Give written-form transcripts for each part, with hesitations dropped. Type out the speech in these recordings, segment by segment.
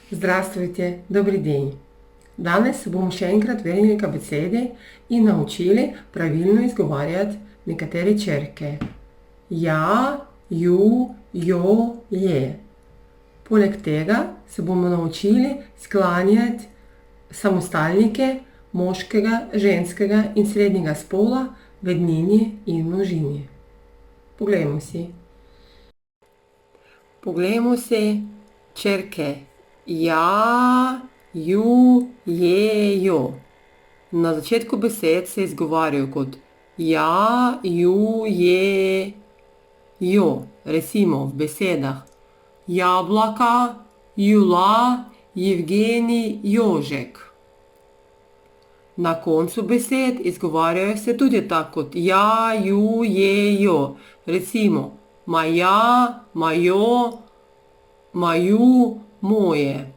Здравствуйте, добрый день. Danes se bomo še enkrat vrnili k abecedi in naučili pravilno izgovarjati nekatere črke. Ja, ju, jo, je. Poleg tega se bomo naučili sklanjati samostalnike moškega, ženskega in srednjega spola v ednini in množini. Poglejmo si. Poglejmo si črke ja, ju, je, jo. Na začetku besed se izgovarjajo kot ja, ju, je, jo. Recimo v besedah jablaka, Jula, Jevgenij, Jožek. Na koncu besed izgovarjajo se tudi tako kot ja, ju, je, jo. Recimo maja, majo, maju, moje.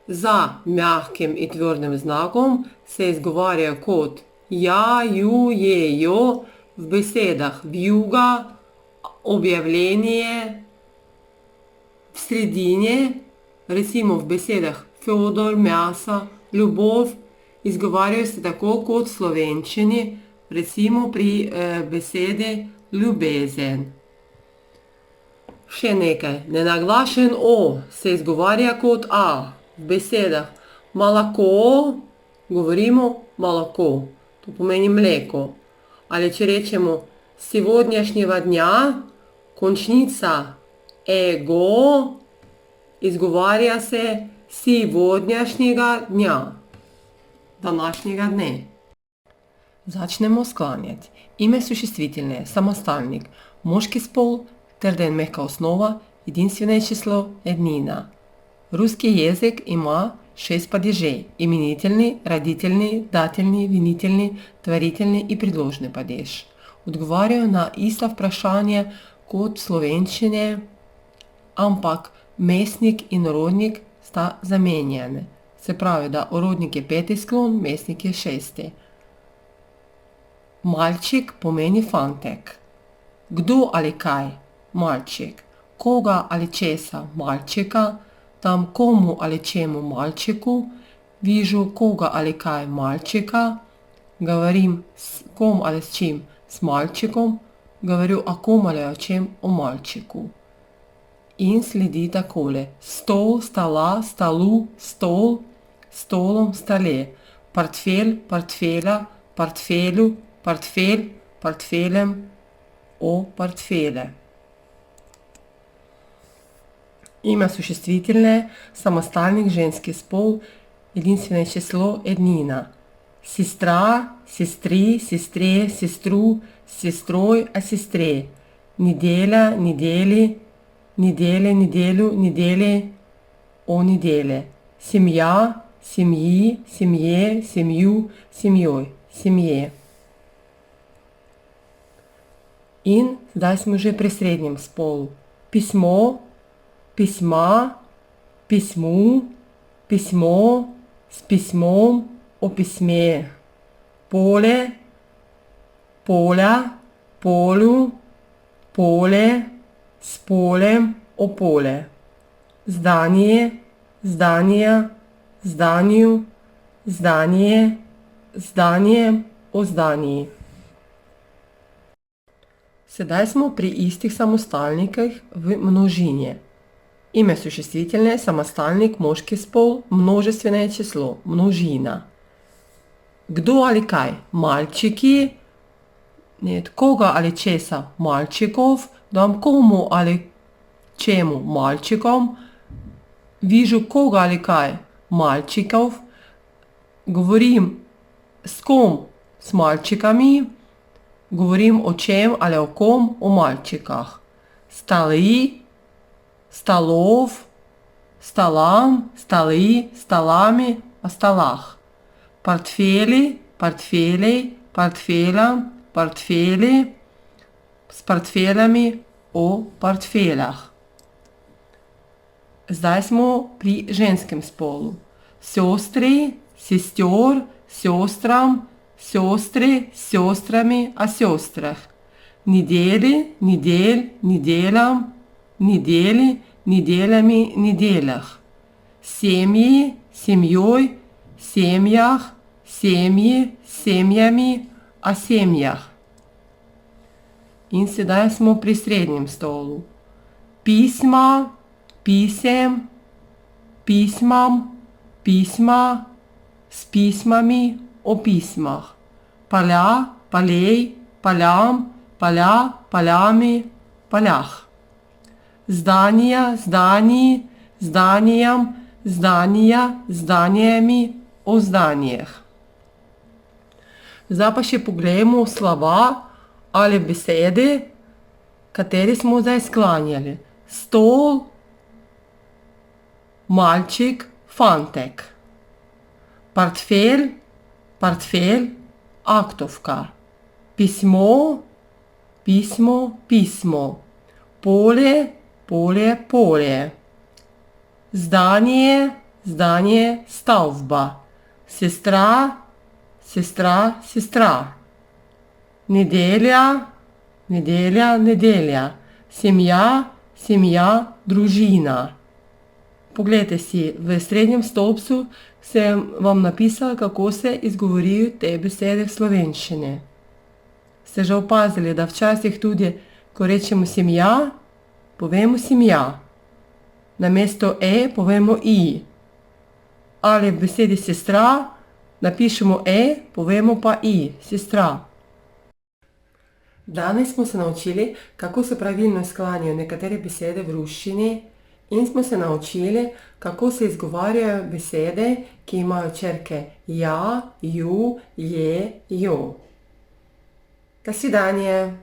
Za mehkim in tvrdim znakom se izgovarjajo kot ja, ju, je, jo v besedah vijuga, objavljenje, v sredini, recimo v besedah Fjodor, Mjasa, Ljubov, izgovarjajo se tako kot v slovenščini, recimo pri besedi ljubezen. Še nekaj, nenaglašen o se izgovarja kot a. V besedah молоко govorimo молоко, to pomeni mleko. Ali če rečemo сегодняшнего dня, končnica ego, izgovarja se сегодняшнего dня, današnjega dne. Začnemo sklanjati. Ime существительное, самостальник, moški spol, trda in mehka osnova, единственное число, ednina. Ruski jezik ima 6 падежей. Именительный, родительный, дательный, винительный, творительный и предложный падеж. Odgovarjajo na ista vprašanja kot v slovenščini, ampak mestnik in rodnik sta zamenjani. Se pravi, da rodnik je 5. sklon, mestnik je 6. Malček pomeni fantek. Kdo ali kaj? Malček. Koga ali česa? Malčeka. Tam komu ali čemu malčeku, vižu koga ali kaj malčeka, govorim s kom ali s čim s malčekom, govoril o kom ali o čem o malčeku. In sledi takole: stol, stola, stolu, stol, stolom, stole, portfelj, portfelja, portfelju, portfelj, portfeljem, o portfele. Ime существительное, самостальник, женский спол, единственное число, еднина. Сестра, сестри, сестре, сестру, с сестрой, о сестре. Неделя, недели, неделя, неделю, недели, о неделе. Семья, семьи, семье, семью, семьей, семье. In zdaj smo že pri srednjem spolu. Pismo, pisma, pismu, pismo, s pismom, o pisme. Pole, polja, polju, pole, s polem, o pole. Zdanje, zdanja, zdanju, zdanje, zdanjem, o zdanji. Sedaj smo pri istih samostalnikih v množini. Ime существительное, самостальник, moški spol, množeственное число, množina. Kdo ali kaj? Malčiki, koga ali česa? Malčikov, dam komu ali čemu? Malčikom, vižu koga ali kaj? Malčikov, govorim s kom? S malčikami, govorim o čem ali o kom? O malčikah. Stali, stolov, stolam, stoli, stolami, o stolah. Portfelji, portfelji, portfeljem, portfelji, s portfeljami, o portfeljah. Zdaj smo pri ženskem spolu. Sestri, sester, sestram, sestri, s sestrami, o sestrah. Nedeli, nedelj, nedeljam, nedeli, nedeljami, nedeljah. Semji, semjoj, semjah, semji, semjami, a semjah. In sedaj smo pri srednjem stolu. Pisma, pisem, pismam, pisma, s pismami, o pismah. Palja, palej, paljam, palja, paljami, paljah. Zdanja, zdanji, zdanijam, zdanija, zdanjemi, o zdanjih. Zdaj pa še poglejmo slova ali besede, kateri smo zdaj sklanjali. Stol, malček, fantek. Portfelj, portfelj, aktovka. Pismo, pismo, pismo. Polje, polje, polje. Zdanje, zdanje, stavba. Sestra, sestra, sestra. Nedelja, nedelja, nedelja. Semja, semja, družina. Poglejte si, v srednjem stolpcu sem vam napisala, kako se izgovorijo te besede v slovenščini. Ste že opazili, da včasih tudi, ko rečemo semja, povemo semja. Namesto e povemo i. Ali v besedi sestra napišemo e, povemo pa i, sestra. Danes smo se naučili, kako se pravilno sklanjajo nekatere besede v ruščini in smo se naučili, kako se izgovarjajo besede, ki imajo črke ja, ju, je, jo. До свидания.